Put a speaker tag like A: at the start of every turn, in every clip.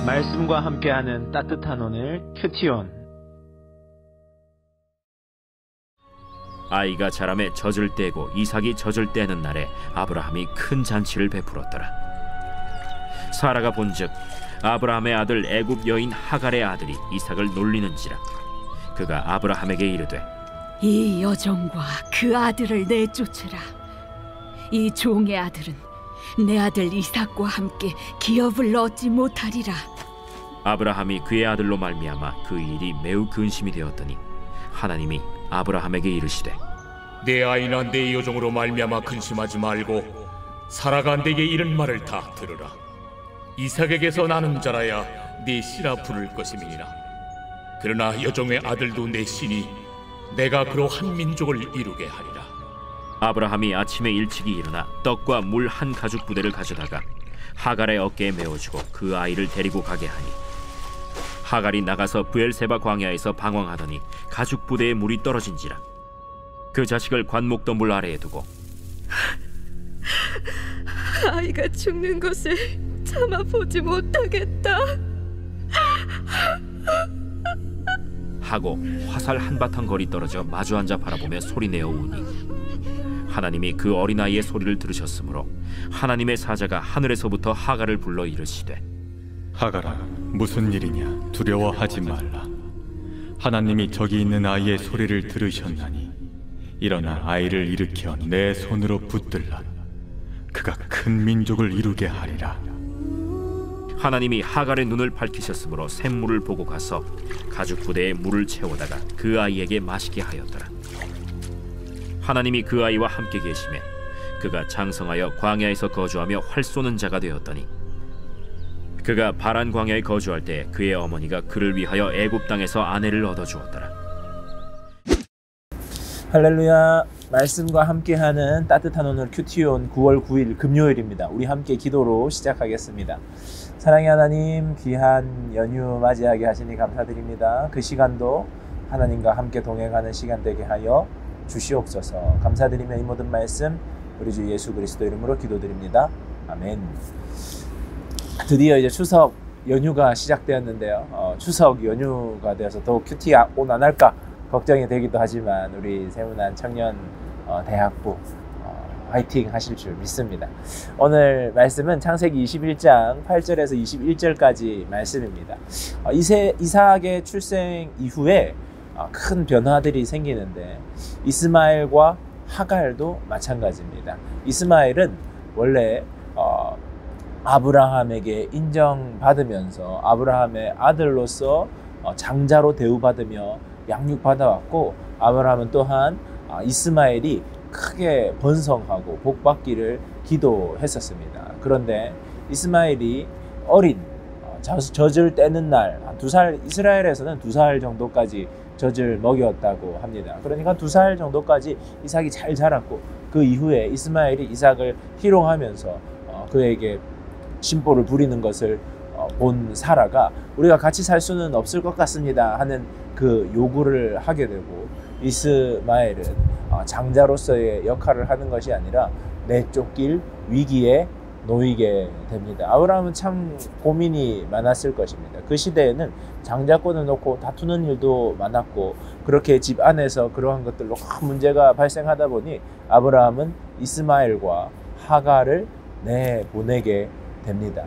A: 말씀과 함께하는 따뜻한 오늘 큐티온.
B: 아이가 자라매 젖을 떼고 이삭이 젖을 떼는 날에 아브라함이 큰 잔치를 베풀었더라. 사라가 본즉 아브라함의 아들 애굽 여인 하갈의 아들이 이삭을 놀리는지라. 그가 아브라함에게 이르되
C: 이 여종과 그 아들을 내쫓으라. 이 종의 아들은 내 아들 이삭과 함께 기업을 얻지 못하리라.
B: 아브라함이 그의 아들로 말미암아 그 일이 매우 근심이 되었더니 하나님이 아브라함에게 이르시되
D: 내 아이나 내 여종으로 말미암아 근심하지 말고 사라가 내게 이른 말을 다 들으라. 이삭에게서 나는 자라야 네 씨라 부를 것임이니라. 그러나 여종의 아들도 내 씨니 내가 그로 한 민족을 이루게 하리라.
B: 아브라함이 아침에 일찍이 일어나 떡과 물 한 가죽 부대를 가져다가 하갈의 어깨에 메어주고 그 아이를 데리고 가게 하니 하갈이 나가서 브엘세바 광야에서 방황하더니 가죽 부대에 물이 떨어진지라. 그 자식을 관목더물 아래에 두고
C: 아이가 죽는 것을 참아 보지 못하겠다
B: 하고 화살 한바탕 거리 떨어져 마주 앉아 바라보며 소리내어 우니 하나님이 그 어린아이의 소리를 들으셨으므로 하나님의 사자가 하늘에서부터 하갈을 불러 이르시되
E: 하갈아, 무슨 일이냐? 두려워하지 말라. 하나님이 저기 있는 아이의 소리를 들으셨나니 일어나 아이를 일으켜 내 손으로 붙들라. 그가 큰 민족을 이루게 하리라.
B: 하나님이 하갈의 눈을 밝히셨으므로 샘물을 보고 가서 가죽 부대에 물을 채우다가 그 아이에게 마시게 하였더라. 하나님이 그 아이와 함께 계시매 그가 장성하여 광야에서 거주하며 활 쏘는 자가 되었더니 그가 바란 광야에 거주할 때 그의 어머니가 그를 위하여 애굽 땅에서 아내를 얻어주었더라.
A: 할렐루야. 말씀과 함께하는 따뜻한 오늘 큐티온 9월 9일 금요일입니다. 우리 함께 기도로 시작하겠습니다. 사랑의 하나님, 귀한 연휴 맞이하게 하시니 감사드립니다. 그 시간도 하나님과 함께 동행하는 시간 되게 하여 주시옵소서. 감사드리며 이 모든 말씀 우리 주 예수 그리스도 이름으로 기도드립니다. 아멘. 드디어 이제 추석 연휴가 시작되었는데요. 추석 연휴가 되어서 더욱 큐티 온 안 할까 걱정이 되기도 하지만 우리 세문안 청년 대학부 화이팅 하실 줄 믿습니다. 오늘 말씀은 창세기 21장 8절에서 21절까지 말씀입니다. 이삭의 출생 이후에 큰 변화들이 생기는데 이스마엘과 하갈도 마찬가지입니다. 이스마엘은 원래 아브라함에게 인정받으면서 아브라함의 아들로서 장자로 대우받으며 양육받아왔고 아브라함은 또한 이스마엘이 크게 번성하고 복받기를 기도했었습니다. 그런데 이스마엘이 어린 젖을 떼는 날 2살, 이스라엘에서는 2살 정도까지 젖을 먹였다고 합니다. 그러니까 2살 정도까지 이삭이 잘 자랐고 그 이후에 이스마엘이 이삭을 희롱하면서 그에게 심보를 부리는 것을 본 사라가 우리가 같이 살 수는 없을 것 같습니다 하는 그 요구를 하게 되고 이스마엘은 장자로서의 역할을 하는 것이 아니라 내쫓길 위기에 놓이게 됩니다. 아브라함은 참 고민이 많았을 것입니다. 그 시대에는 장자권을 놓고 다투는 일도 많았고 그렇게 집 안에서 그러한 것들로 큰 문제가 발생하다 보니 아브라함은 이스마엘과 하갈을 내보내게 됩니다.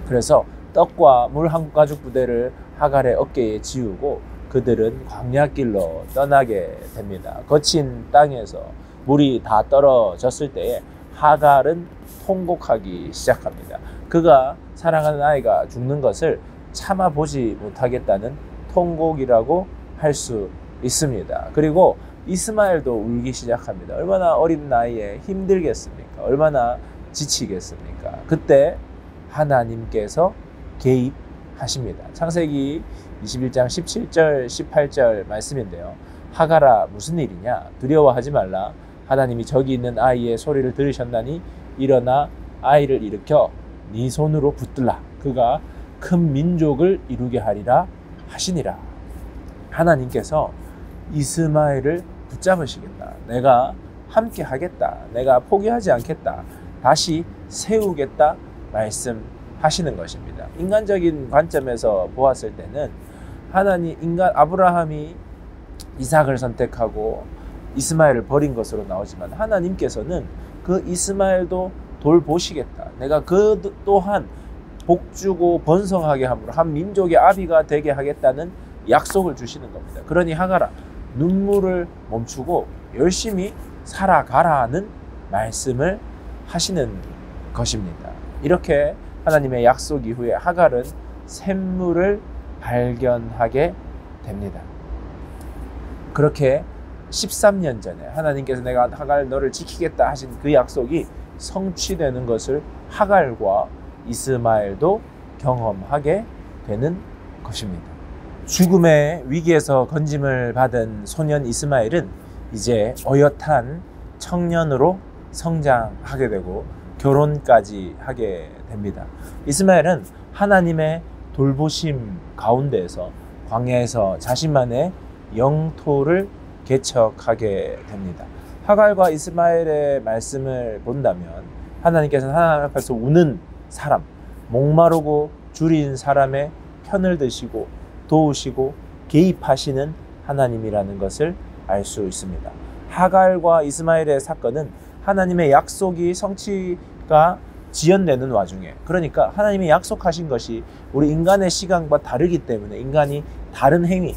A: 그래서 떡과 물 한 가죽 부대를 하갈의 어깨에 지우고 그들은 광야길로 떠나게 됩니다. 거친 땅에서 물이 다 떨어졌을 때에 하갈은 통곡하기 시작합니다. 그가 사랑하는 아이가 죽는 것을 참아보지 못하겠다는 통곡이라고 할 수 있습니다. 그리고 이스마엘도 울기 시작합니다. 얼마나 어린 나이에 힘들겠습니까? 얼마나 지치겠습니까? 그때 하나님께서 개입하십니다. 창세기 21장 17절 18절 말씀인데요. 하갈아 무슨 일이냐? 두려워하지 말라. 하나님이 저기 있는 아이의 소리를 들으셨나니 일어나 아이를 일으켜 네 손으로 붙들라. 그가 큰 민족을 이루게 하리라 하시니라. 하나님께서 이스마엘을 붙잡으시겠다. 내가 함께 하겠다. 내가 포기하지 않겠다. 다시 세우겠다 말씀하십니다. 하시는 것입니다. 인간적인 관점에서 보았을 때는 아브라함이 이삭을 선택하고 이스마엘을 버린 것으로 나오지만, 하나님께서는 그 이스마엘도 돌보시겠다, 내가 그 또한 복주고 번성하게 함으로 한 민족의 아비가 되게 하겠다는 약속을 주시는 겁니다. 그러니 하가라, 눈물을 멈추고 열심히 살아가라는 말씀을 하시는 것입니다. 이렇게 하나님의 약속 이후에 하갈은 샘물을 발견하게 됩니다. 그렇게 13년 전에 하나님께서 내가 하갈 너를 지키겠다 하신 그 약속이 성취되는 것을 하갈과 이스마엘도 경험하게 되는 것입니다. 죽음의 위기에서 건짐을 받은 소년 이스마엘은 이제 어엿한 청년으로 성장하게 되고 결혼까지 하게 됩니다. 이스마엘은 하나님의 돌보심 가운데에서 광야에서 자신만의 영토를 개척하게 됩니다. 하갈과 이스마엘의 말씀을 본다면 하나님께서는 하나님 앞에서 우는 사람, 목마르고 줄인 사람의 편을 드시고 도우시고 개입하시는 하나님이라는 것을 알 수 있습니다. 하갈과 이스마엘의 사건은 하나님의 약속이 성취가 지연되는 와중에, 그러니까 하나님이 약속하신 것이 우리 인간의 시간과 다르기 때문에 인간이 다른 행위,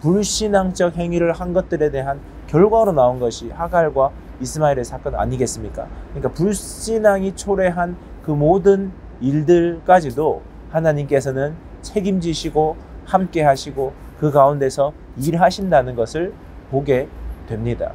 A: 불신앙적 행위를 한 것들에 대한 결과로 나온 것이 하갈과 이스마엘의 사건 아니겠습니까? 그러니까 불신앙이 초래한 그 모든 일들까지도 하나님께서는 책임지시고 함께 하시고 그 가운데서 일하신다는 것을 보게 됩니다.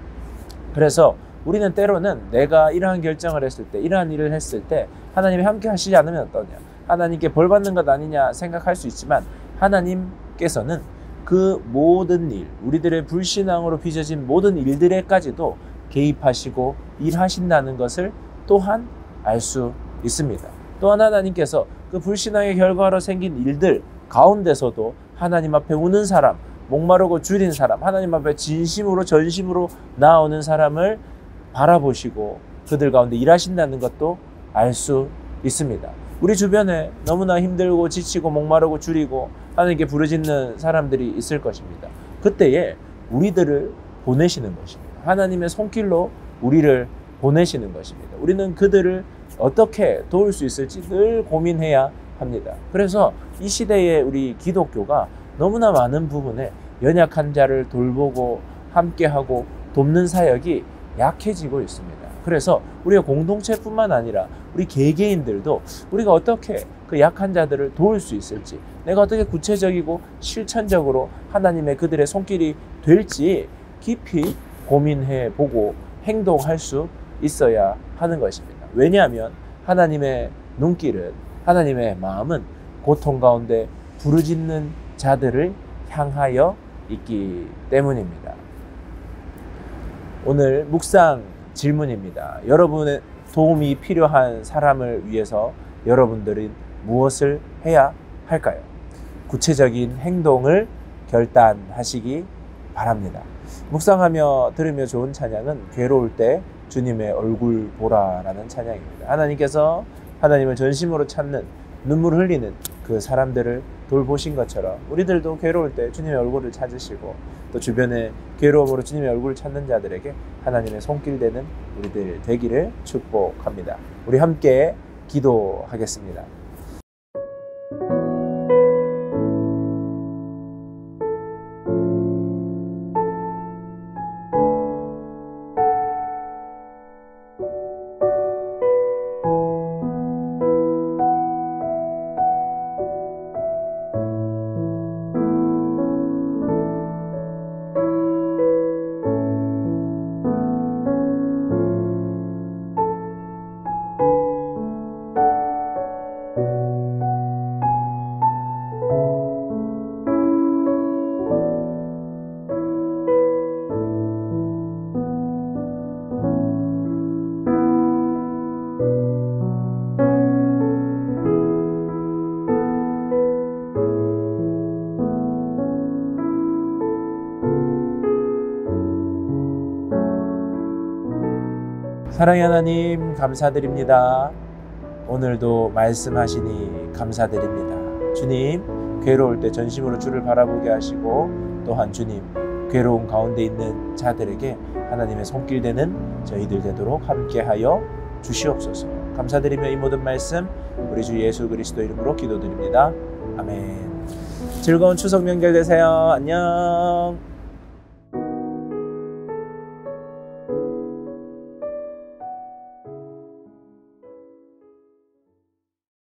A: 그래서 우리는 때로는 내가 이러한 결정을 했을 때, 이러한 일을 했을 때 하나님이 함께 하시지 않으면 어떠냐, 하나님께 벌 받는 것 아니냐 생각할 수 있지만, 하나님께서는 그 모든 일, 우리들의 불신앙으로 빚어진 모든 일들에까지도 개입하시고 일하신다는 것을 또한 알 수 있습니다. 또한 하나님께서 그 불신앙의 결과로 생긴 일들 가운데서도 하나님 앞에 우는 사람, 목마르고 줄인 사람, 하나님 앞에 진심으로 전심으로 나오는 사람을 바라보시고 그들 가운데 일하신다는 것도 알 수 있습니다. 우리 주변에 너무나 힘들고 지치고 목마르고 줄이고 하나님께 부르짖는 사람들이 있을 것입니다. 그때에 우리들을 보내시는 것입니다. 하나님의 손길로 우리를 보내시는 것입니다. 우리는 그들을 어떻게 도울 수 있을지 늘 고민해야 합니다. 그래서 이 시대에 우리 기독교가 너무나 많은 부분에 연약한 자를 돌보고 함께하고 돕는 사역이 약해지고 있습니다. 그래서 우리가 공동체뿐만 아니라 우리 개개인들도 우리가 어떻게 그 약한 자들을 도울 수 있을지, 내가 어떻게 구체적이고 실천적으로 하나님의 그들의 손길이 될지 깊이 고민해 보고 행동할 수 있어야 하는 것입니다. 왜냐하면 하나님의 눈길은, 하나님의 마음은 고통 가운데 부르짖는 자들을 향하여 있기 때문입니다. 오늘 묵상 질문입니다. 여러분의 도움이 필요한 사람을 위해서 여러분들은 무엇을 해야 할까요? 구체적인 행동을 결단하시기 바랍니다. 묵상하며 들으며 좋은 찬양은 괴로울 때 주님의 얼굴 보라라는 찬양입니다. 하나님께서 하나님을 전심으로 찾는, 눈물 흘리는 그 사람들을 돌보신 것처럼 우리들도 괴로울 때 주님의 얼굴을 찾으시고, 또 주변에 괴로움으로 주님의 얼굴을 찾는 자들에게 하나님의 손길되는 우리들 되기를 축복합니다. 우리 함께 기도하겠습니다. 사랑의 하나님, 감사드립니다. 오늘도 말씀하시니 감사드립니다. 주님, 괴로울 때 전심으로 주를 바라보게 하시고 또한 주님, 괴로운 가운데 있는 자들에게 하나님의 손길 되는 저희들 되도록 함께하여 주시옵소서. 감사드리며 이 모든 말씀 우리 주 예수 그리스도 이름으로 기도드립니다. 아멘. 즐거운 추석 명절 되세요. 안녕.